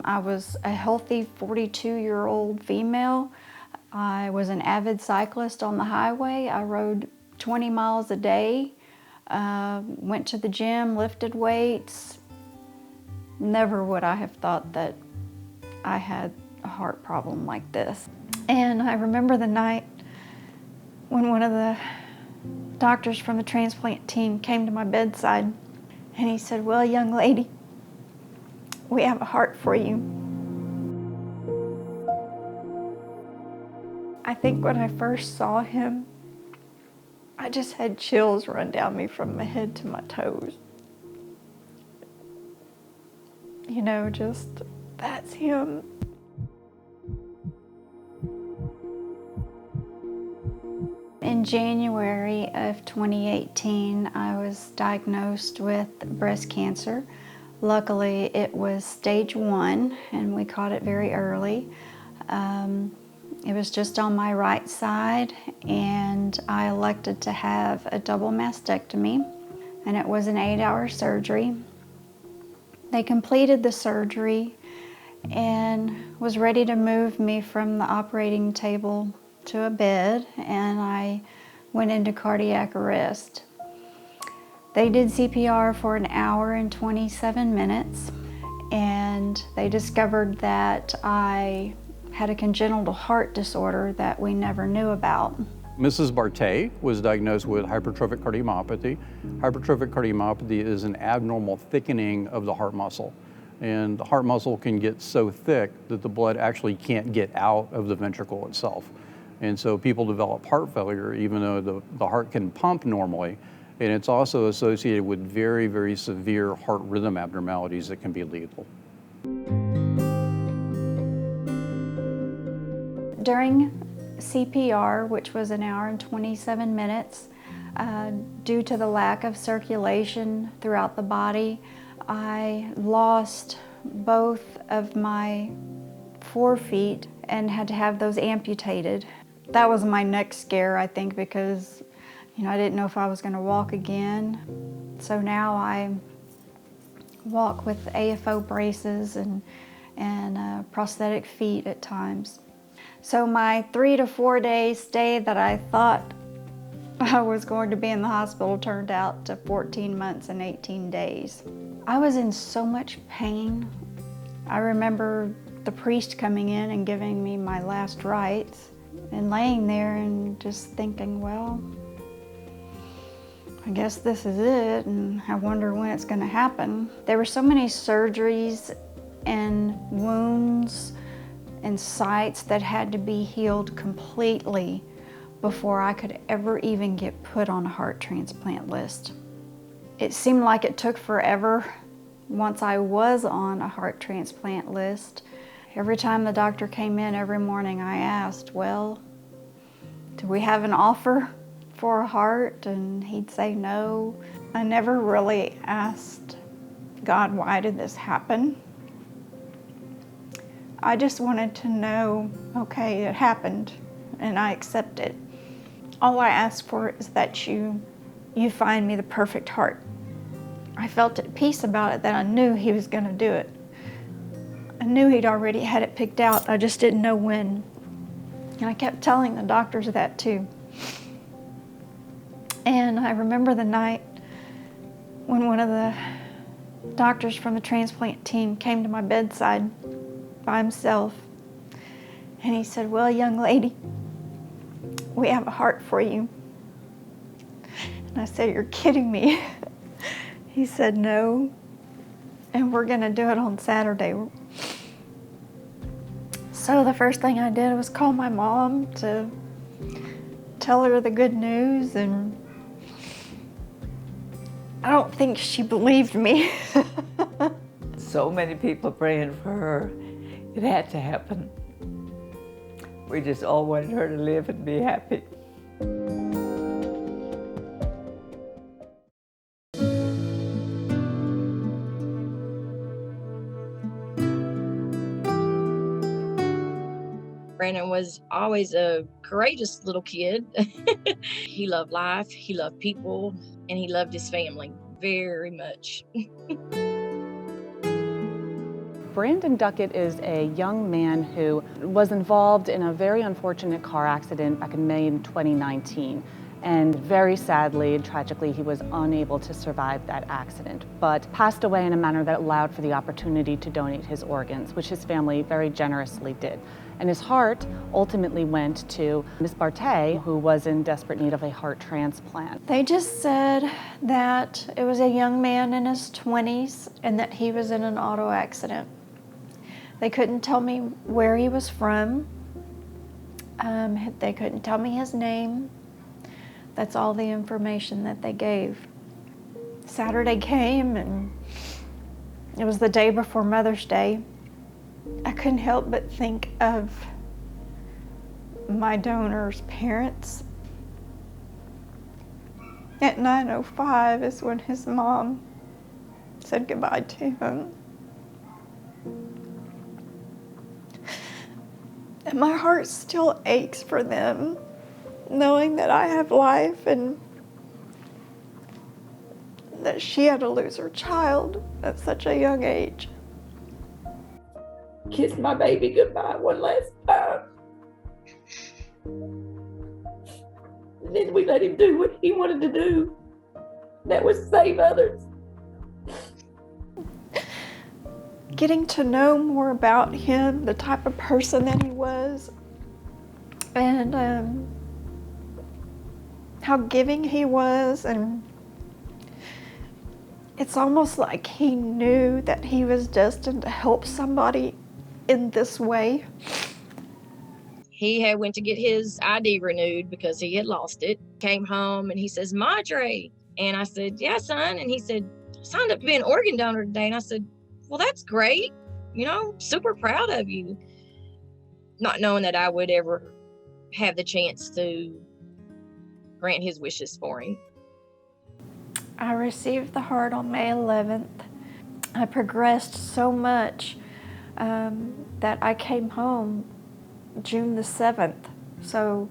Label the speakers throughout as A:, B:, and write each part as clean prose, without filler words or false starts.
A: I was a healthy 42-year-old female. I was an avid cyclist on the highway. I rode 20 miles a day, went to the gym, lifted weights. Never would I have thought that I had a heart problem like this. And I remember the night when one of the doctors from the transplant team came to my bedside and he said, "Well, young lady, we have a heart for you." I think when I first saw him, I just had chills run down me from my head to my toes. You know, just, that's him. In January of 2018, I was diagnosed with breast cancer. Luckily, it was stage 1, and we caught it very early. It was just on my right side, and I elected to have a double mastectomy, and it was an 8-hour surgery. They completed the surgery and was ready to move me from the operating table to a bed, and I went into cardiac arrest. They did CPR for an hour and 27 minutes, and they discovered that I had a congenital heart disorder that we never knew about.
B: Mrs. Bartay was diagnosed with hypertrophic cardiomyopathy. Hypertrophic cardiomyopathy is an abnormal thickening of the heart muscle. And the heart muscle can get so thick that the blood actually can't get out of the ventricle itself. And so people develop heart failure even though the heart can pump normally. And it's also associated with very, very severe heart rhythm abnormalities that can be lethal.
A: During CPR, which was an hour and 27 minutes, due to the lack of circulation throughout the body, I lost both of my forefeet and had to have those amputated. That was my next scare, I think, because I didn't know if I was going to walk again. So now I walk with AFO braces and prosthetic feet at times. So my 3 to 4 day stay that I thought I was going to be in the hospital turned out to 14 months and 18 days. I was in so much pain. I remember the priest coming in and giving me my last rites and laying there and just thinking, well, I guess this is it, and I wonder when it's going to happen. There were so many surgeries and wounds and sites that had to be healed completely before I could ever even get put on a heart transplant list. It seemed like it took forever once I was on a heart transplant list. Every time the doctor came in every morning, I asked, well, do we have an offer for a heart? And he'd say no. I never really asked God, why did this happen? I just wanted to know, okay, it happened, and I accept it. All I ask for is that you find me the perfect heart. I felt at peace about it, that I knew he was going to do it. I knew he'd already had it picked out, I just didn't know when. And I kept telling the doctors that too. And I remember the night when one of the doctors from the transplant team came to my bedside by himself, and he said, well, young lady, we have a heart for you. And I said, you're kidding me. He said, no, and we're gonna do it on Saturday. So the first thing I did was call my mom to tell her the good news, and I don't think she believed me.
C: So many people praying for her. It had to happen. We just all wanted her to live and be happy.
D: Brandon was always a courageous little kid. He loved life, he loved people, and he loved his family very much.
E: Brandon Duckett is a young man who was involved in a very unfortunate car accident back in May in 2019. And very sadly and tragically, he was unable to survive that accident, but passed away in a manner that allowed for the opportunity to donate his organs, which his family very generously did. And his heart ultimately went to Ms. Bartay, who was in desperate need of a heart transplant.
A: They just said that it was a young man in his 20s and that he was in an auto accident. They couldn't tell me where he was from. They couldn't tell me his name. That's all the information that they gave. Saturday came and it was the day before Mother's Day. I couldn't help but think of my donor's parents. At 9:05 is when his mom said goodbye to him. And my heart still aches for them, knowing that I have life and that she had to lose her child at such a young age.
C: Kiss my baby goodbye one last time. And then we let him do what he wanted to do. That was save others.
A: Getting to know more about him, the type of person that he was, and how giving he was, and it's almost like he knew that he was destined to help somebody in this way.
D: He had went to get his ID renewed because he had lost it. Came home and he says, "Madre," and I said, "Yeah, son." And he said, "I signed up to be an organ donor today." And I said, "Well, that's great. You know, super proud of you." Not knowing that I would ever have the chance to grant his wishes for him.
A: I received the heart on May 11th. I progressed so much that I came home June the 7th. So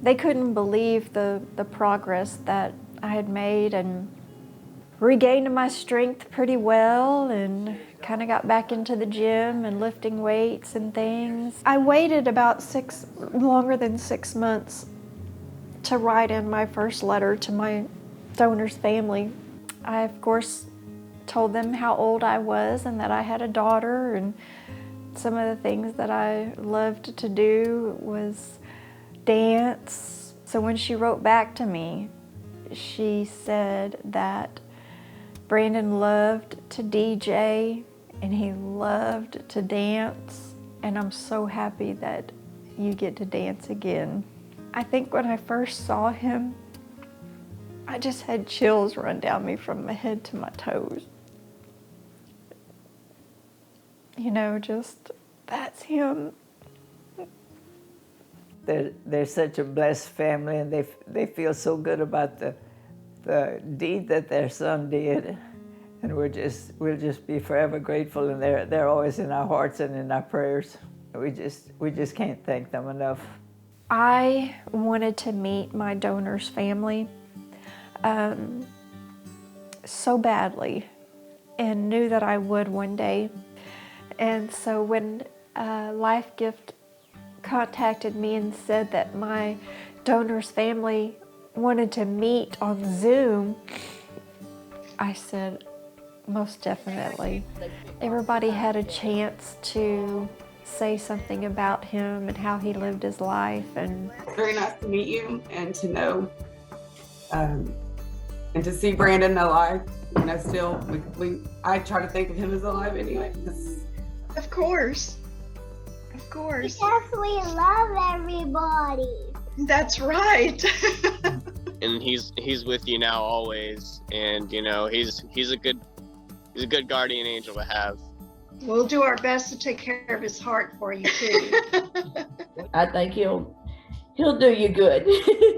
A: they couldn't believe the progress that I had made, and regained my strength pretty well and kind of got back into the gym and lifting weights and things. I waited about longer than 6 months to write in my first letter to my donor's family. I, of course, told them how old I was and that I had a daughter, and some of the things that I loved to do was dance. So when she wrote back to me, she said that Brandon loved to DJ and he loved to dance, and I'm so happy that you get to dance again. I think when I first saw him, I just had chills run down me from my head to my toes. You know, just, that's him.
C: They're such a blessed family, and they feel so good about the deed that their son did, and we'll just be forever grateful, and they're always in our hearts and in our prayers. We just can't thank them enough.
A: I wanted to meet my donor's family so badly, and knew that I would one day. And so when Life Gift contacted me and said that my donor's family wanted to meet on Zoom, I said, most definitely. Everybody had a chance to say something about him and how he lived his life. And
F: it's very nice to meet you and to know, and to see Brandon alive. You know, still, I try to think of him as alive anyway.
A: Of course. Of course.
G: Because we love everybody.
A: That's right.
H: And he's with you now always, and you know he's a good guardian angel to have.
I: We'll do our best to take care of his heart for you too.
C: I think he'll do you good.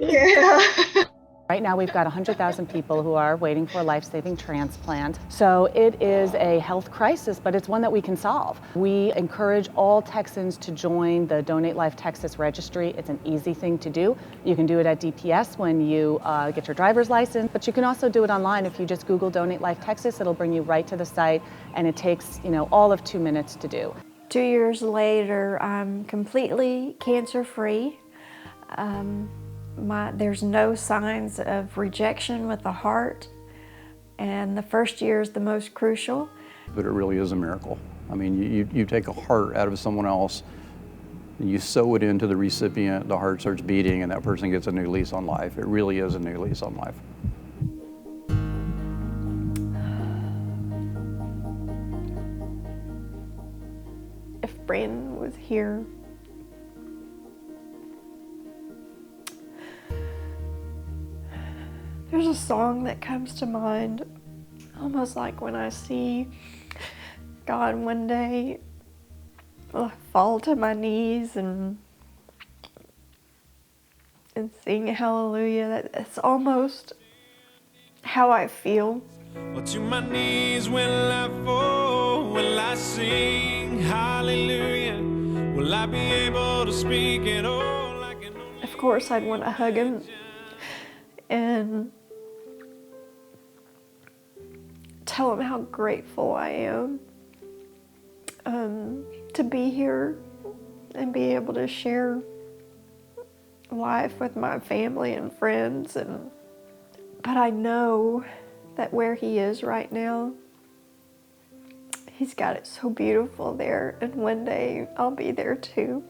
I: Yeah.
E: Right now we've got 100,000 people who are waiting for a life-saving transplant. So it is a health crisis, but it's one that we can solve. We encourage all Texans to join the Donate Life Texas registry. It's an easy thing to do. You can do it at DPS when you get your driver's license, but you can also do it online. If you just Google Donate Life Texas, it'll bring you right to the site, and it takes, all of 2 minutes to do.
A: 2 years later, I'm completely cancer-free. There's no signs of rejection with the heart, and the first year is the most crucial.
B: But it really is a miracle. I mean, you take a heart out of someone else, and you sew it into the recipient, the heart starts beating, and that person gets a new lease on life. It really is a new lease on life.
A: If Brandon was here, there's a song that comes to mind, almost like when I see God one day, I fall to my knees and sing hallelujah. That's almost how I feel.
J: Well, to my knees will I fall, will I sing hallelujah, will I be able to speak it all like an only...
A: Of course, I'd want to hug him and tell him how grateful I am to be here and be able to share life with my family and friends. But I know that where he is right now, he's got it so beautiful there, and one day I'll be there too.